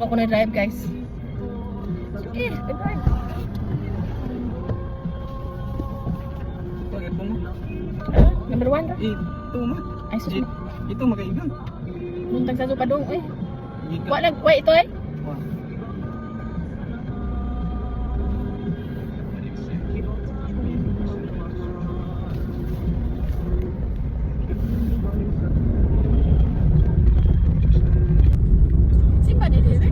ako na drive guys. Sige, drive. Ito mo. Number 1 ra. Ito mo. Ay sus. Ito makaigang. Muntang sa padong eh. Wa ito eh. Simba dia eh.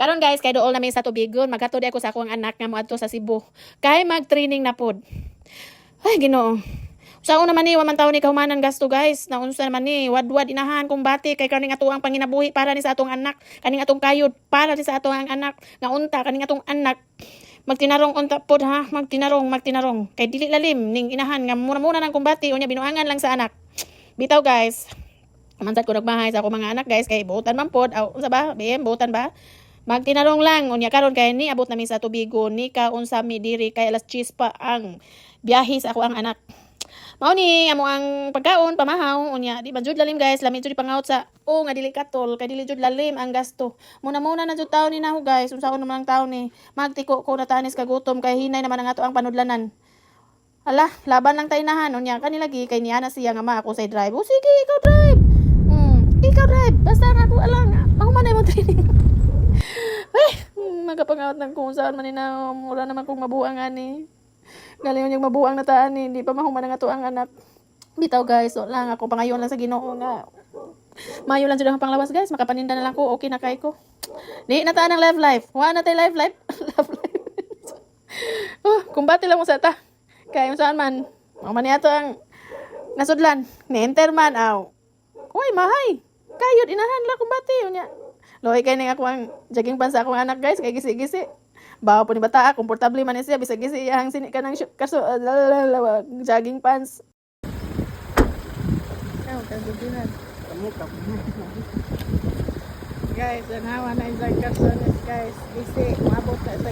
Karon guys, kay dool namin sa Tubigon, maghatod ako sa akong anak nga moadto sa Cebu. Kay mag-training na pod. Ay, Ginoo. Usaon naman ni wa man taon ni kahumanan gasto guys. Naunsa naman ni wadwad inahan kung bati kay kaning atuang panginabuhi para ni sa atong anak, kaning atong kayod para ni sa atong anak. Nga unta kaning atong anak. Magtinarong unta pod ha, magtinarong. Kay dili lalim ning inahan nga muna nang kumbati unya binuangan lang sa anak. Bitaw guys. Mansad ko nagbahay sa akong mga anak guys kay buotan man pod. Aw, unsa ba? BM buotan ba? Magtinarong lang unya karon kay ni abot namin sa Tubigon ni kaunsa mi diri kay alas 10 pa ang biyahe sa ako ang anak. Mao ni amo ang pagkaon pamahaw unya di ba jud lalim guys lami jud pangaut sa nga dili katol kay dili jud lalim ang gasto. Muna na jud taon ni naho guys unsaon naman ang taon ni magtiko ko na tanis kagutom kay hinay naman ang ato ang panudlanan. Ala laban lang tay nahan unya kanilagi kay niya na siya nga ma ako say drive. O sige ikaw drive. Ikaw drive basta nga ako alang mahuman na mo training. Magkapangaot ng kung saan man na mura naman kung mabuang ani. Galing yung mabuang na taan hindi pa mahuman nga to ang anak. Bitaw guys, so lang ako pangayon lang sa Ginoo nga. Mayo lang jud ang panglawas guys, makapaninda na lang ko, okay na kay ko. Di na taan ang live life. Wa na tay live life. Love life. Kumbati lang mo sa ta. Kay saan man. Man niya to ang nasudlan. Ni-enter man aw. Hoy, mahay. Kayod inahan la kumbati unya. Loy kay ning ako ang jogging pants sa akong anak guys kay gisi-gisi. Bawa po ni bata, komportable man siya bisag gisi iyang sini kanang kaso jogging pants. Aw, kaguduhan. Guys, and how na isang kaso guys. Gisi, maabot na sa